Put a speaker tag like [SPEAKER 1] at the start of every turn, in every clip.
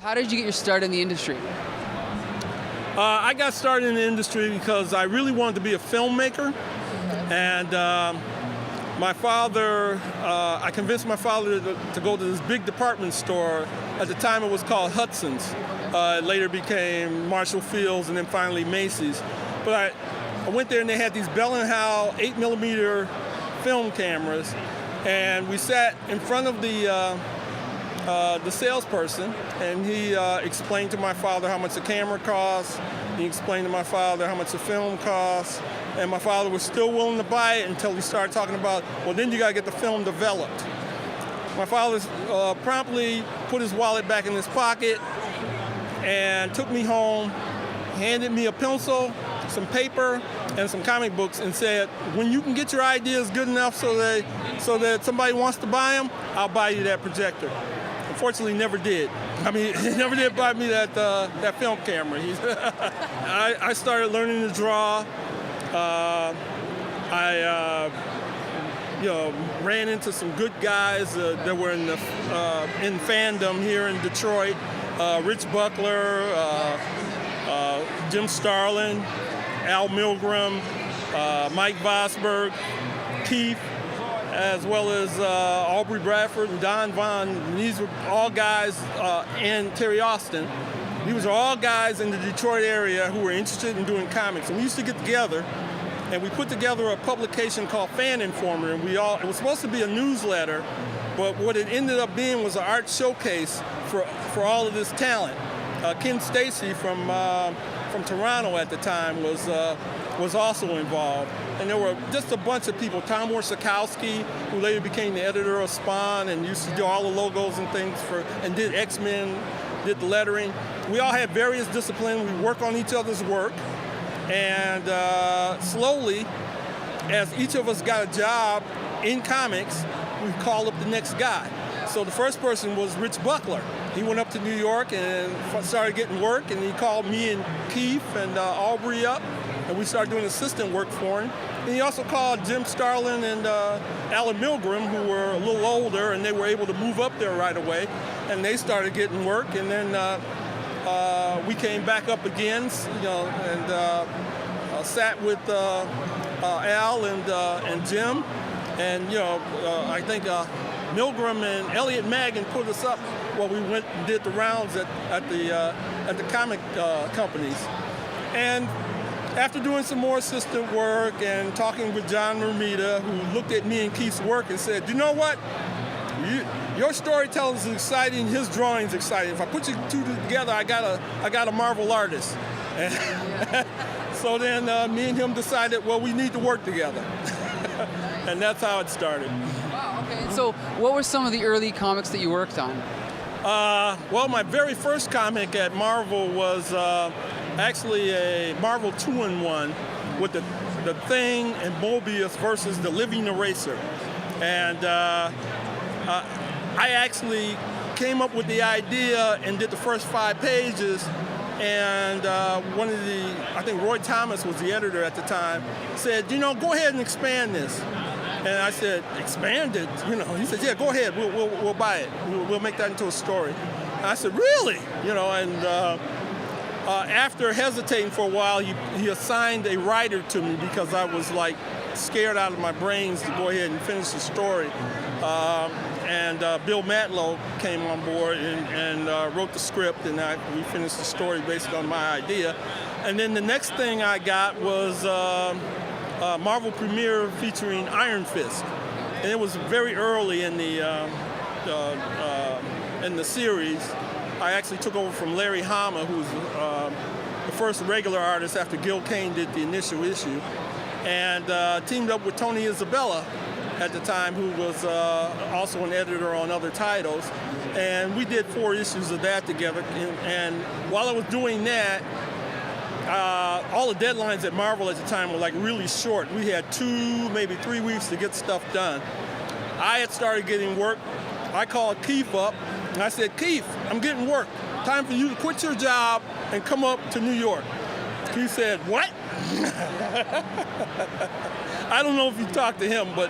[SPEAKER 1] How did you get your start in the industry?
[SPEAKER 2] I got started in the industry because I really wanted to be a filmmaker. And my father, I convinced my father to go to this big department store. At the time it was called Hudson's. It later became Marshall Field's and then finally Macy's. But I went there and they had these Bell & Howell 8mm film cameras. And we sat in front of the salesperson, and he explained to my father how much the camera cost. He explained to my father how much the film cost. And my father was still willing to buy it until he started talking about, well, then you got to get the film developed. My father promptly put his wallet back in his pocket and took me home, handed me a pencil, some paper, and some comic books, and said, when you can get your ideas good enough so that somebody wants to buy them, I'll buy you that projector. Unfortunately, never did. I mean, he never did buy me that film camera. I started learning to draw. I ran into some good guys that were in fandom here in Detroit. Rich Buckler, Jim Starlin, Al Milgram, Mike Vosberg, Keith, as well as Aubrey Bradford and Don Vaughn. These were all guys, and Terry Austin. These were all guys in the Detroit area who were interested in doing comics. And we used to get together, and we put together a publication called Fan Informer. And it was supposed to be a newsletter, but what it ended up being was an art showcase for all of this talent. Ken Stacy from Toronto at the time was also involved. And there were just a bunch of people. Tom Warsakowski, who later became the editor of Spawn and used to do all the logos and things and did X-Men, did the lettering. We all had various disciplines. We work on each other's work. And slowly, as each of us got a job in comics, we called up the next guy. So the first person was Rich Buckler. He went up to New York and started getting work, and he called me and Keith and Aubrey up, and we started doing assistant work for him. And he also called Jim Starlin and Alan Milgram, who were a little older, and they were able to move up there right away, and they started getting work. And then we came back up again, and sat with Al and Jim, and I think Milgram and Elliot Magin put us up while we went and did the rounds at the comic companies. And after doing some more assistant work and talking with John Romita, who looked at me and Keith's work and said, you know what? Your storytelling is exciting, his drawing's exciting. If I put you two together, I got a Marvel artist. And so then me and him decided, well, we need to work together. And that's how it started.
[SPEAKER 1] Wow, okay. So what were some of the early comics that you worked on?
[SPEAKER 2] Well, my very first comic at Marvel was actually a Marvel 2-in-1 with the Thing and Mobius versus the Living Eraser. And I actually came up with the idea and did the first 5 pages. And I think Roy Thomas was the editor at the time, said, go ahead and expand this. And I said, expand it? He said, yeah, go ahead, we'll buy it. We'll make that into a story. And I said, really? And after hesitating for a while, he assigned a writer to me because I was like scared out of my brains to go ahead and finish the story. And Bill Matlow came on board and wrote the script, and we finished the story based on my idea. And then the next thing I got was Marvel Premiere featuring Iron Fist, and it was very early in the series. I actually took over from Larry Hama, who was the first regular artist after Gil Kane did the initial issue, and teamed up with Tony Isabella at the time, who was also an editor on other titles. And we did 4 issues of that together. And while I was doing that, all the deadlines at Marvel at the time were like really short. We had 2, maybe 3 weeks to get stuff done. I had started getting work. I called Keith up, and I said, Keith, I'm getting work. Time for you to quit your job and come up to New York. Keith said, what? I don't know if you talked to him, but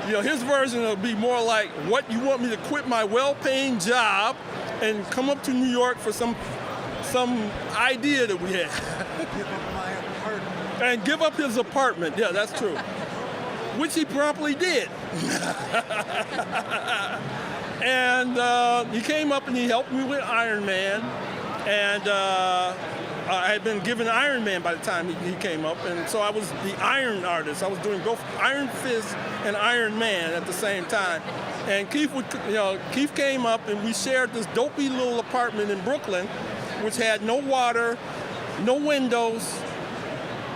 [SPEAKER 2] his version would be more like, what, you want me to quit my well-paying job and come up to New York for some idea that we had.
[SPEAKER 3] Give up my apartment.
[SPEAKER 2] And give up his apartment. Yeah, that's true. Which he promptly did. And he came up and he helped me with Iron Man. And I had been given Iron Man by the time he came up. And so I was the Iron artist. I was doing both Iron Fist and Iron Man at the same time. And Keith came up and we shared this dopey little apartment in Brooklyn, which had no water, no windows,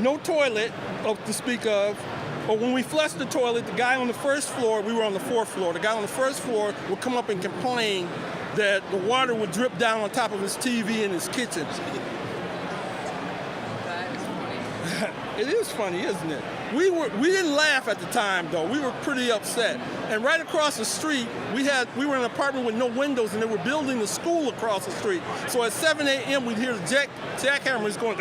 [SPEAKER 2] no toilet to speak of. But when we flushed the toilet, the guy on the first floor, we were on the fourth floor, the guy on the first floor would come up and complain that the water would drip down on top of his TV in his kitchen.
[SPEAKER 1] That is funny.
[SPEAKER 2] It is funny, isn't it? We didn't laugh at the time though. We were pretty upset. And right across the street, we were in an apartment with no windows, and they were building the school across the street. So at 7 a.m. we'd hear the jackhammers going.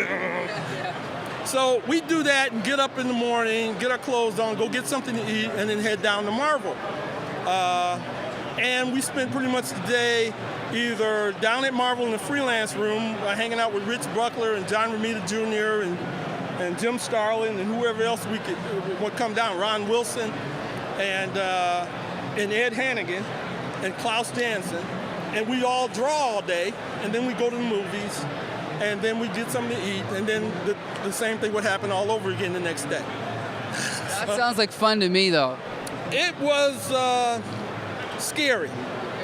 [SPEAKER 2] So we do that and get up in the morning, get our clothes on, go get something to eat, and then head down to Marvel. And we spent pretty much the day either down at Marvel in the freelance room, hanging out with Rich Buckler and John Romita Jr. and Jim Starlin and whoever else would come down, Ron Wilson and Ed Hannigan and Klaus Janson. And we all draw all day, and then we go to the movies, and then we get something to eat, and then the same thing would happen all over again the next day.
[SPEAKER 1] That sounds like fun to me, though.
[SPEAKER 2] It was scary.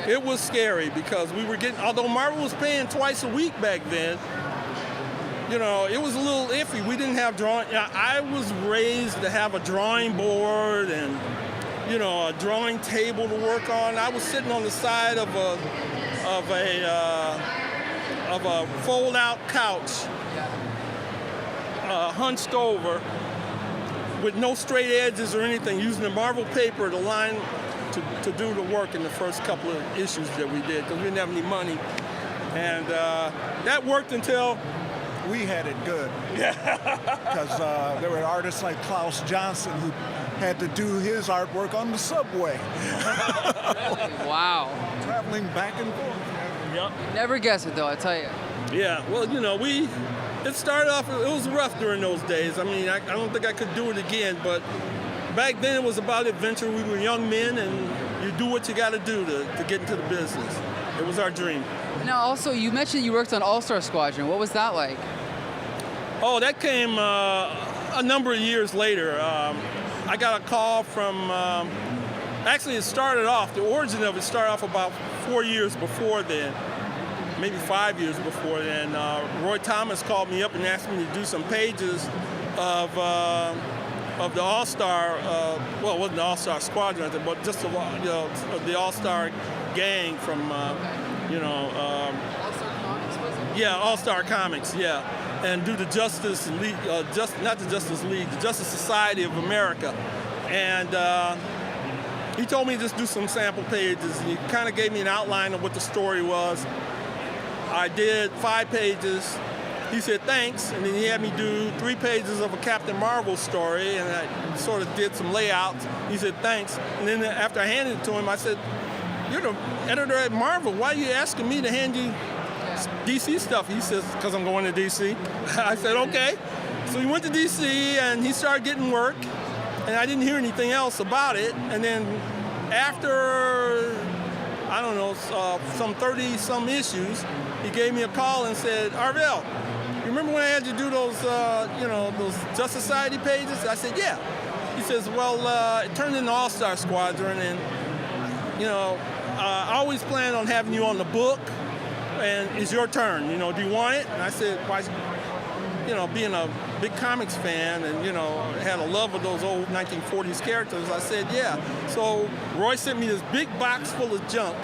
[SPEAKER 2] It was scary because we were although Marvel was paying twice a week back then, it was a little iffy. We didn't have drawing. I was raised to have a drawing board and, a drawing table to work on. I was sitting on the side of a fold-out couch, hunched over, with no straight edges or anything, using the Marvel paper to line to do the work in the first couple of issues that we did, because we didn't have any money. And that worked until
[SPEAKER 3] We had it good. Because there were artists like Klaus Johnson who had to do his artwork on the subway.
[SPEAKER 1] Wow.
[SPEAKER 3] Traveling back and forth.
[SPEAKER 2] Yep.
[SPEAKER 1] Never guess it, though, I tell you.
[SPEAKER 2] Yeah, well, it started off, it was rough during those days. I mean, I don't think I could do it again, but back then it was about adventure. We were young men, and you do what you got to do to get into the business. It was our dream.
[SPEAKER 1] Now, also, you mentioned you worked on All-Star Squadron. What was that like?
[SPEAKER 2] Oh, that came a number of years later. I got a call from, actually it started off, the origin of it started off about 4 years before then, maybe 5 years before then. Roy Thomas called me up and asked me to do some pages of the All-Star, well, it wasn't the All-Star Squadron, but just the All-Star gang from,
[SPEAKER 1] All-Star Comics, was it?
[SPEAKER 2] yeah, All-Star Comics, yeah. And do the Justice League, not the Justice League, the Justice Society of America. And he told me to just do some sample pages. He kind of gave me an outline of what the story was. I did 5 pages. He said, thanks, and then he had me do 3 pages of a Captain Marvel story, and I sort of did some layouts. He said, thanks. And then after I handed it to him, I said, you're the editor at Marvel. Why are you asking me to hand you DC stuff? He says, because I'm going to DC. I said, okay. So he went to DC, and he started getting work, and I didn't hear anything else about it. And then after, I don't know, some 30-some issues, he gave me a call and said, Arvell, you remember when I had you do those, those Justice Society pages? I said, yeah. He says, well, it turned into All-Star Squadron, and, I always planned on having you on the book, and it's your turn. Do you want it? And I said, why? Being a big comics fan and, had a love of those old 1940s characters, I said, yeah. So Roy sent me this big box full of junk,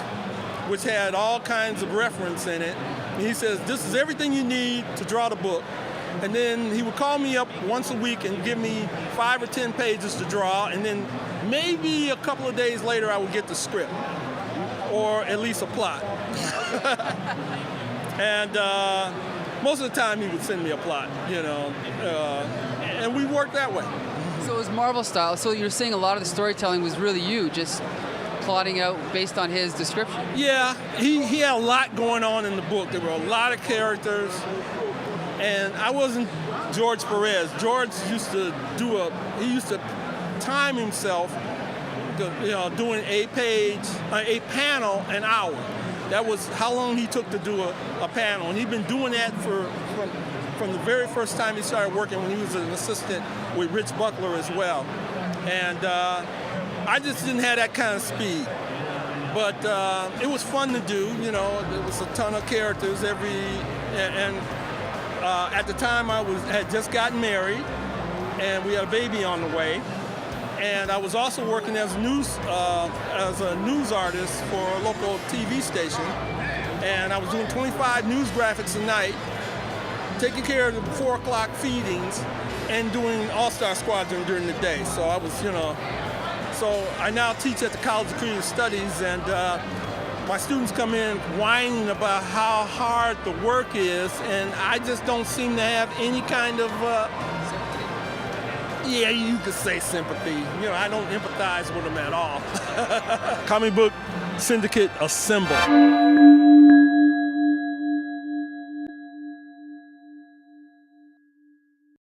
[SPEAKER 2] which had all kinds of reference in it. And he says, this is everything you need to draw the book. And then he would call me up once a week and give me 5 or 10 pages to draw, and then maybe a couple of days later I would get the script, or at least a plot. And most of the time he would send me a plot, and we worked that way.
[SPEAKER 1] So it was Marvel style. So you're saying a lot of the storytelling was really you, just plotting out based on his description.
[SPEAKER 2] Yeah, he had a lot going on in the book. There were a lot of characters, and I wasn't George Perez. George used to time himself, doing a panel an hour. That was how long he took to do a panel, and he'd been doing that from the very first time he started working when he was an assistant with Rich Buckler as well. And I just didn't have that kind of speed. But it was fun to do, there was a ton of characters and at the time I had just gotten married and we had a baby on the way. And I was also working as a news artist for a local TV station. And I was doing 25 news graphics a night, taking care of the 4 o'clock feedings and doing All-Star Squadron during the day. So I was, so I now teach at the College of Creative Studies, and my students come in whining about how hard the work is, and I just don't seem to have any kind of, yeah, you could say sympathy. I don't empathize with them at all. Comic book Syndicate Assemble.